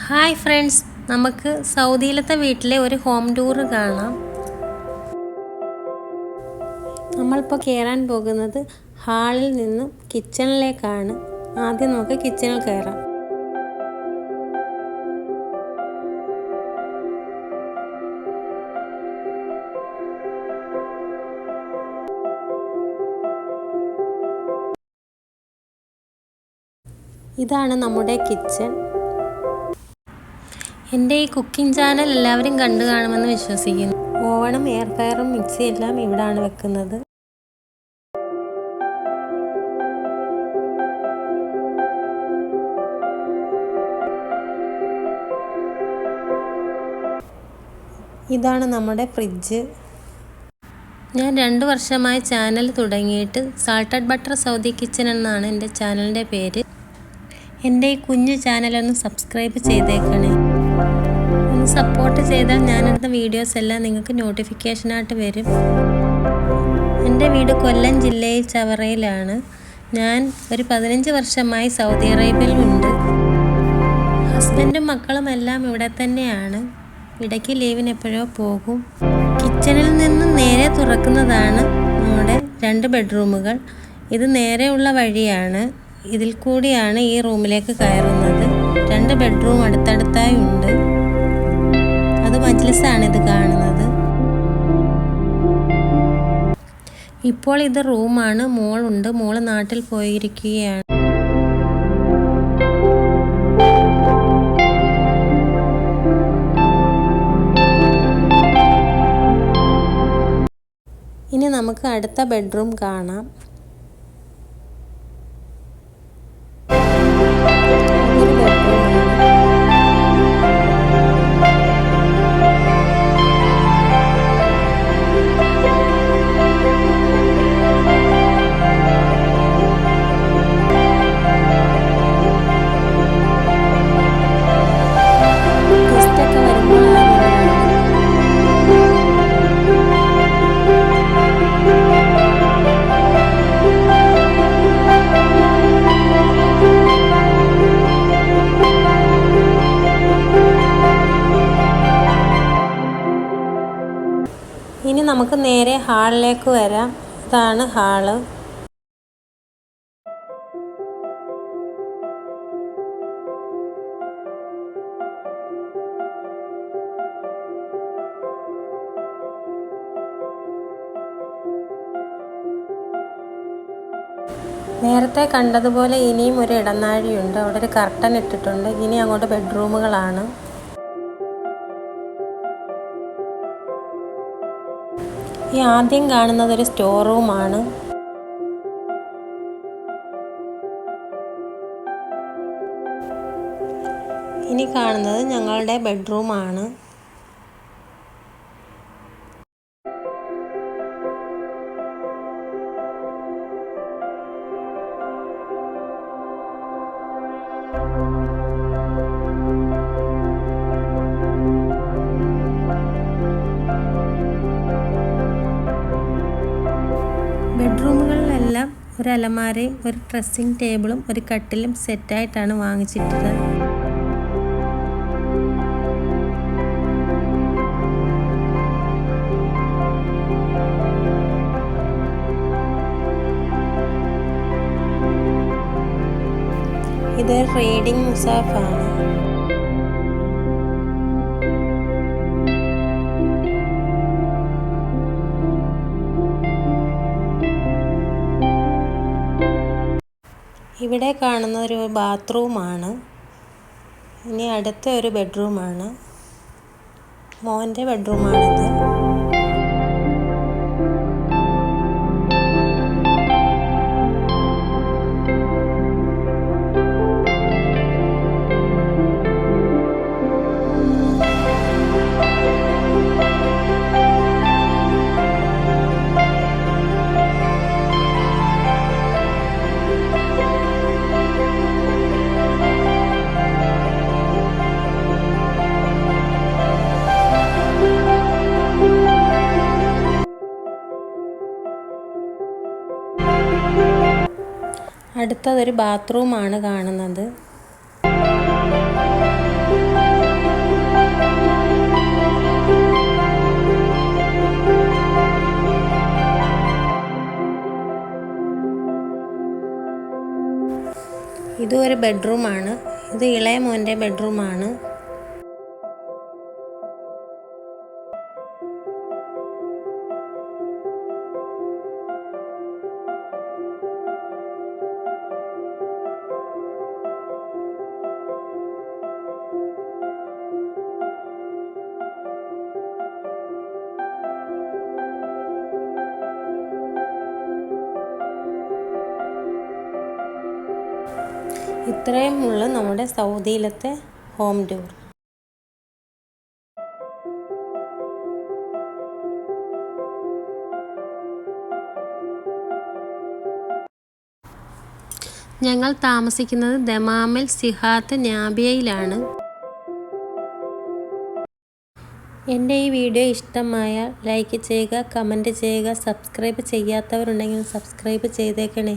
Hi friends, നമുക്ക് സൗദിയിലത്തെ വീട്ടിലെ ഒരു ഹോം ടൂർ കാണാം. നമ്മളിപ്പോൾ കയറാൻ പോകുന്നത് ഹാളിൽ നിന്നും കിച്ചണിലേക്കാണ്. ആദ്യം നമുക്ക് കിച്ചണിൽ കയറാം. ഇതാണ് നമ്മുടെ കിച്ചൺ. എൻ്റെ ഈ കുക്കിംഗ് ചാനൽ എല്ലാവരും കണ്ടു കാണുമെന്ന് വിശ്വസിക്കുന്നു. ഓവണും എയർ ഫ്രയറും മിക്സി എല്ലാം ഇവിടാണ് വെക്കുന്നത്. ഇതാണ് നമ്മുടെ ഫ്രിഡ്ജ്. ഞാൻ 2 വർഷമായി ചാനൽ തുടങ്ങിയിട്ട്. സാൾട്ടഡ് ബട്ടർ സൗദി കിച്ചൺ എന്നാണ് എൻ്റെ ചാനലിൻ്റെ പേര്. എൻ്റെ ഈ കുഞ്ഞു ചാനലൊന്ന് സബ്സ്ക്രൈബ് ചെയ്തേക്കണേ. ഒന്ന് സപ്പോർട്ട് ചെയ്താൽ ഞാനെടുത്ത വീഡിയോസ് എല്ലാം നിങ്ങൾക്ക് നോട്ടിഫിക്കേഷനായിട്ട് വരും. എൻ്റെ വീട് കൊല്ലം ജില്ലയിൽ ചവറയിലാണ്. ഞാൻ ഒരു 15 വർഷമായി സൗദി അറേബ്യയിലുണ്ട്. ഹസ്ബൻഡും മക്കളും എല്ലാം ഇവിടെ തന്നെയാണ്. ഇടയ്ക്ക് ലീവിന് എപ്പോഴോ പോകും. കിച്ചണിൽ നിന്നും നേരെ തുറക്കുന്നതാണ് നമ്മുടെ 2 ബെഡ്റൂമുകൾ. ഇത് നേരെയുള്ള വഴിയാണ്. ഇതിൽ കൂടിയാണ് ഈ റൂമിലേക്ക് കയറുന്നത്. 2 ബെഡ്റൂം അടുത്തടുത്തായി ഉണ്ട്. അത് മജ്ലിസാണ് ഇത് കാണുന്നത്. ഇപ്പോൾ ഇത് റൂമാണ്. മോളുണ്ട്. മോള് നാട്ടിൽ പോയിരിക്കുകയാണ്. ഇനി നമുക്ക് അടുത്ത ബെഡ്റൂം കാണാം. ഇനി നമുക്ക് നേരെ ഹാളിലേക്ക് വരാം. ഇതാണ് ഹാള്. നേരത്തെ കണ്ടതുപോലെ ഇനിയും ഒരു ഇടനാഴിയുണ്ട്. അവിടെ ഒരു കർട്ടൻ ഇട്ടിട്ടുണ്ട്. ഇനി അങ്ങോട്ട് ബെഡ്റൂമുകളാണ്. ഈ ആദ്യം കാണുന്നത് ഒരു സ്റ്റോർ റൂമാണ്. ഇനി കാണുന്നത് ഞങ്ങളുടെ ബെഡ്റൂമാണ്. ബെഡ്റൂമുകളിലെല്ലാം ഒരു അലമാരയും ഒരു ഡ്രസ്സിംഗ് ടേബിളും ഒരു കട്ടിലും സെറ്റായിട്ടാണ് വാങ്ങിച്ചിട്ടുള്ളത്. ഇതൊരു റീഡിംഗ് മുസാഫാണ്. ഇവിടെ കാണുന്ന ഒരു ബാത്റൂമാണ്. ഇനി അടുത്ത ഒരു ബെഡ്റൂമാണ്. മോൻ്റെ ബെഡ്റൂമാണിത്. അടുത്തതൊരു ബാത്റൂമാണ് കാണുന്നത്. ഇതും ഒരു ബെഡ്റൂമാണ്. ഇത് ഇളയ മോൻ്റെ ബെഡ്റൂമാണ്. ഇത്രയുമുള്ള നമ്മുടെ സൗദിയിലത്തെ ഹോം ടൂർ. ഞങ്ങൾ താമസിക്കുന്നത് ദമാമിൽ സിഹാത്ത് നാബിയയിലാണ്. എൻ്റെ ഈ വീഡിയോ ഇഷ്ടമായാൽ ലൈക്ക് ചെയ്യുക, കമൻറ്റ് ചെയ്യുക. സബ്സ്ക്രൈബ് ചെയ്യാത്തവരുണ്ടെങ്കിൽ സബ്സ്ക്രൈബ് ചെയ്തേക്കണേ.